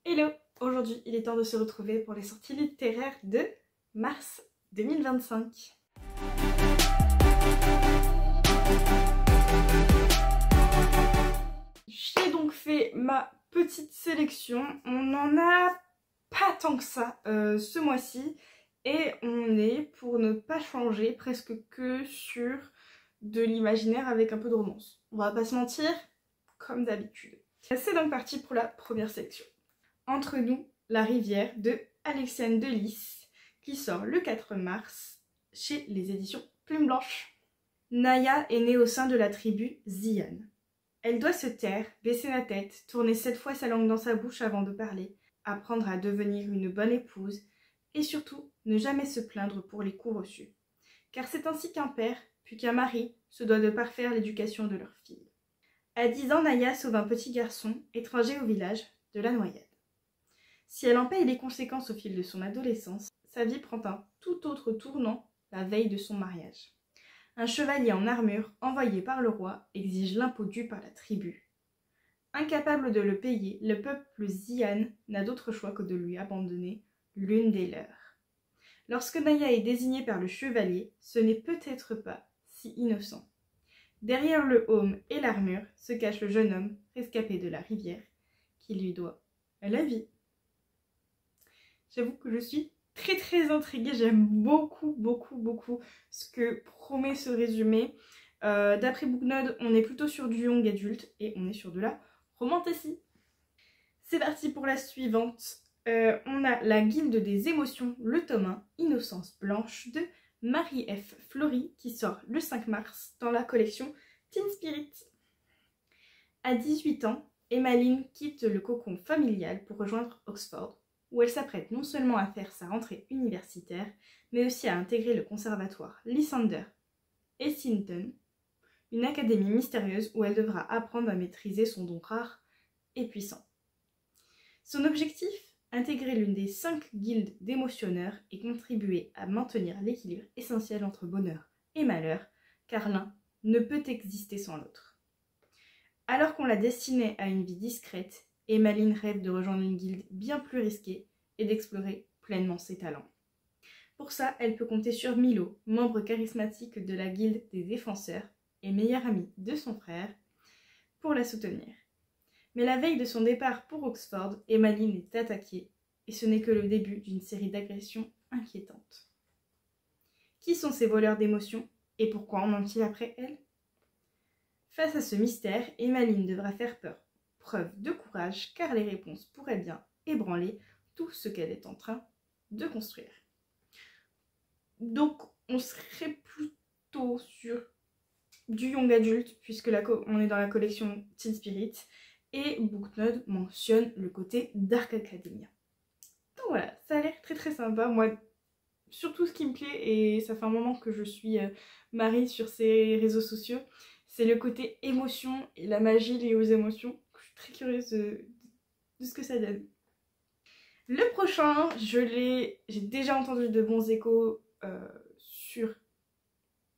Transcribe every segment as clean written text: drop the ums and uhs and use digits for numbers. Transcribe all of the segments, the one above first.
Hello! Aujourd'hui, il est temps de se retrouver pour les sorties littéraires de mars 2025. J'ai donc fait ma petite sélection. On n'en a pas tant que ça ce mois-ci. Et on est, pour ne pas changer, presque que sur de l'imaginaire avec un peu de romance. On va pas se mentir, comme d'habitude. C'est donc parti pour la première sélection. Entre nous, la rivière de Alexiane de Lys, qui sort le 4 mars chez les éditions Plume Blanche. Naya est née au sein de la tribu Zian. Elle doit se taire, baisser la tête, tourner 7 fois sa langue dans sa bouche avant de parler, apprendre à devenir une bonne épouse et surtout ne jamais se plaindre pour les coups reçus. Car c'est ainsi qu'un père, puis qu'un mari, se doit de parfaire l'éducation de leur fille. À 10 ans, Naya sauve un petit garçon, étranger au village, de la noyade. Si elle en paye les conséquences au fil de son adolescence, sa vie prend un tout autre tournant la veille de son mariage. Un chevalier en armure, envoyé par le roi, exige l'impôt dû par la tribu. Incapable de le payer, le peuple Zian n'a d'autre choix que de lui abandonner l'une des leurs. Lorsque Naya est désignée par le chevalier, ce n'est peut-être pas si innocent. Derrière le aume et l'armure se cache le jeune homme rescapé de la rivière qui lui doit la vie. J'avoue que je suis très intriguée, j'aime beaucoup ce que promet ce résumé. D'après Booknode, on est plutôt sur du young adulte et on est sur de la romantasy. C'est parti pour la suivante. On a La Guilde des émotions, le tome 1, Innocence blanche de Marie F. Fleury qui sort le 5 mars dans la collection Teen Spirit. À 18 ans, Emmaline quitte le cocon familial pour rejoindre Oxford, où elle s'apprête non seulement à faire sa rentrée universitaire, mais aussi à intégrer le conservatoire Lysander Essington, une académie mystérieuse où elle devra apprendre à maîtriser son don rare et puissant. Son objectif, intégrer l'une des 5 guildes d'émotionneurs et contribuer à maintenir l'équilibre essentiel entre bonheur et malheur, car l'un ne peut exister sans l'autre. Alors qu'on la destinait à une vie discrète, Emmaline rêve de rejoindre une guilde bien plus risquée et d'explorer pleinement ses talents. Pour ça, elle peut compter sur Milo, membre charismatique de la guilde des défenseurs et meilleur ami de son frère, pour la soutenir. Mais la veille de son départ pour Oxford, Emmaline est attaquée et ce n'est que le début d'une série d'agressions inquiétantes. Qui sont ces voleurs d'émotions et pourquoi en ont-ils après elle? Face à ce mystère, Emmaline devra faire preuve de courage car les réponses pourraient bien ébranler tout ce qu'elle est en train de construire. Donc on serait plutôt sur du young adulte puisque on est dans la collection Teen Spirit et Booknode mentionne le côté Dark Academia. Donc voilà, ça a l'air très sympa. Moi, surtout ce qui me plaît, et ça fait un moment que je suis Marie sur ses réseaux sociaux, c'est le côté émotion et la magie liée aux émotions. Je suis très curieuse de ce que ça donne. Le prochain, j'ai déjà entendu de bons échos sur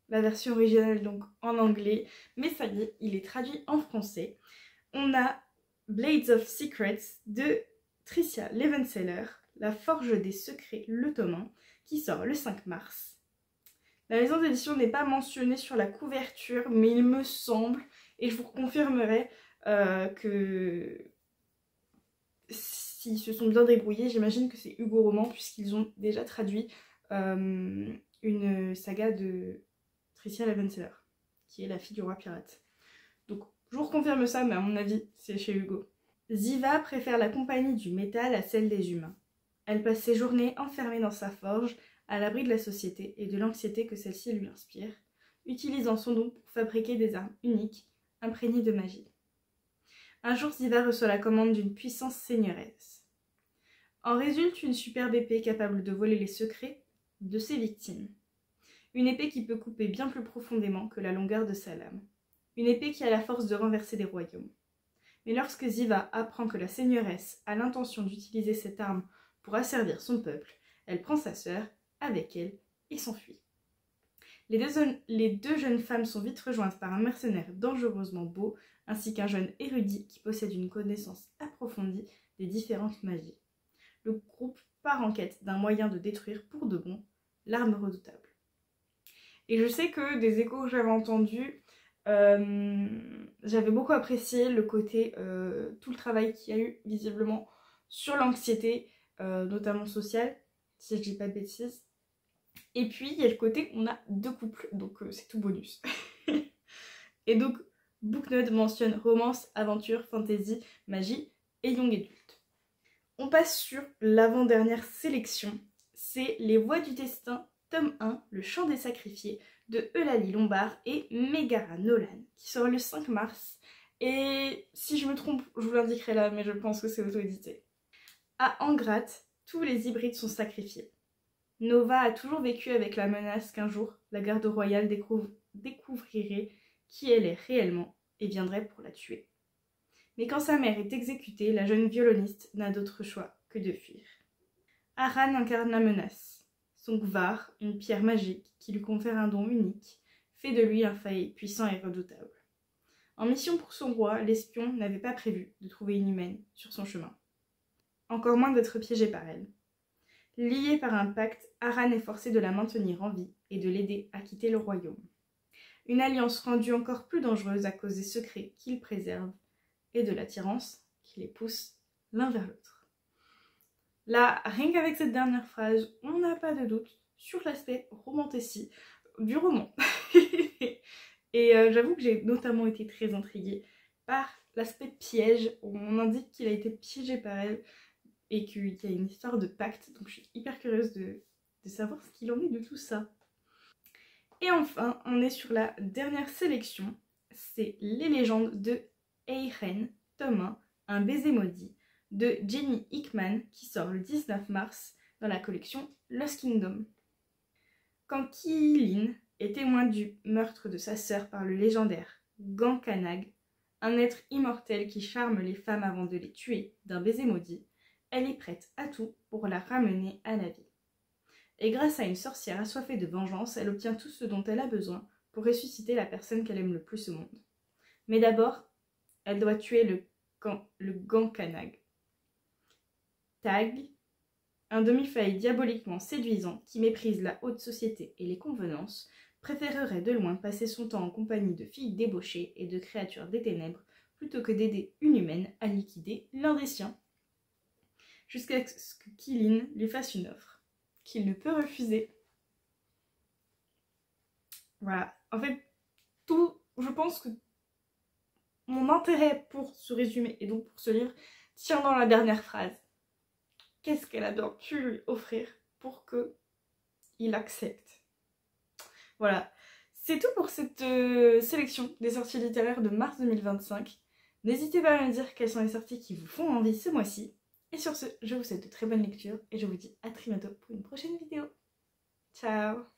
la version originale, donc en anglais, mais ça y est, il est traduit en français. On a Blades of Secrets de Tricia Levenseller, La Forge des Secrets, le tome 1, qui sort le 5 mars. La maison d'édition n'est pas mentionnée sur la couverture, mais il me semble, et je vous confirmerai que s'ils se sont bien débrouillés, j'imagine que c'est Hugo Roman, puisqu'ils ont déjà traduit une saga de Tricia Levenseller, qui est la fille du roi pirate. Donc je vous reconfirme ça, mais à mon avis, c'est chez Hugo. Ziva préfère la compagnie du métal à celle des humains. Elle passe ses journées enfermée dans sa forge, à l'abri de la société et de l'anxiété que celle-ci lui inspire, utilisant son don pour fabriquer des armes uniques, imprégnées de magie. Un jour, Ziva reçoit la commande d'une puissance seigneuresse. En résulte une superbe épée capable de voler les secrets de ses victimes. Une épée qui peut couper bien plus profondément que la longueur de sa lame. Une épée qui a la force de renverser des royaumes. Mais lorsque Ziva apprend que la seigneuresse a l'intention d'utiliser cette arme pour asservir son peuple, elle prend sa sœur avec elle et s'enfuit. Les deux jeunes femmes sont vite rejointes par un mercenaire dangereusement beau, ainsi qu'un jeune érudit qui possède une connaissance approfondie des différentes magies. Le groupe part en quête d'un moyen de détruire pour de bon l'arme redoutable. Et je sais que des échos que j'avais entendus, j'avais beaucoup apprécié le côté, tout le travail qu'il y a eu visiblement sur l'anxiété, notamment sociale, si je dis pas de bêtises. Et puis il y a le côté, on a 2 couples, donc c'est tout bonus. Et donc Booknode mentionne romance, aventure, fantasy, magie et young adulte. On passe sur l'avant-dernière sélection, c'est Les Voix du Destin, tome 1, Le Chant des Sacrifiés, de Eulalie Lombard et Megara Nolan, qui sort le 5 mars. Et si je me trompe, je vous l'indiquerai là, mais je pense que c'est auto-édité. À Angrat, tous les hybrides sont sacrifiés. Nova a toujours vécu avec la menace qu'un jour, la garde royale découvrirait qui elle est réellement et viendrait pour la tuer. Mais quand sa mère est exécutée, la jeune violoniste n'a d'autre choix que de fuir. Aran incarne la menace. Son Gvar, une pierre magique qui lui confère un don unique, fait de lui un failli puissant et redoutable. En mission pour son roi, l'espion n'avait pas prévu de trouver une humaine sur son chemin. Encore moins d'être piégé par elle. Lié par un pacte, Aran est forcé de la maintenir en vie et de l'aider à quitter le royaume. Une alliance rendue encore plus dangereuse à cause des secrets qu'il préserve et de l'attirance qui les pousse l'un vers l'autre. Là, rien qu'avec cette dernière phrase, on n'a pas de doute sur l'aspect romantécie du roman. Et j'avoue que j'ai notamment été très intriguée par l'aspect piège. On indique qu'il a été piégé par elle et qu'il y a une histoire de pacte. Donc je suis hyper curieuse de savoir ce qu'il en est de tout ça. Et enfin, on est sur la dernière sélection. C'est Les légendes de Eiren, tome 1, Un baiser maudit, de Jenny Hickman, qui sort le 19 mars dans la collection Lost Kingdom. Quand Kilin est témoin du meurtre de sa sœur par le légendaire Gankanag, un être immortel qui charme les femmes avant de les tuer d'un baiser maudit, elle est prête à tout pour la ramener à la vie. Et grâce à une sorcière assoiffée de vengeance, elle obtient tout ce dont elle a besoin pour ressusciter la personne qu'elle aime le plus au monde. Mais d'abord, elle doit tuer le Gankanag. Tag, un demi-faille diaboliquement séduisant qui méprise la haute société et les convenances, préférerait de loin passer son temps en compagnie de filles débauchées et de créatures des ténèbres plutôt que d'aider une humaine à liquider l'un des siens. Jusqu'à ce que Kilin lui fasse une offre qu'il ne peut refuser. Voilà, en fait, je pense que mon intérêt pour ce résumé et donc pour ce livre tient dans la dernière phrase. Qu'est-ce qu'elle a bien pu lui offrir pour qu'il accepte? Voilà, c'est tout pour cette sélection des sorties littéraires de mars 2025. N'hésitez pas à me dire quelles sont les sorties qui vous font envie ce mois-ci. Et sur ce, je vous souhaite de très bonnes lectures et je vous dis à très bientôt pour une prochaine vidéo. Ciao!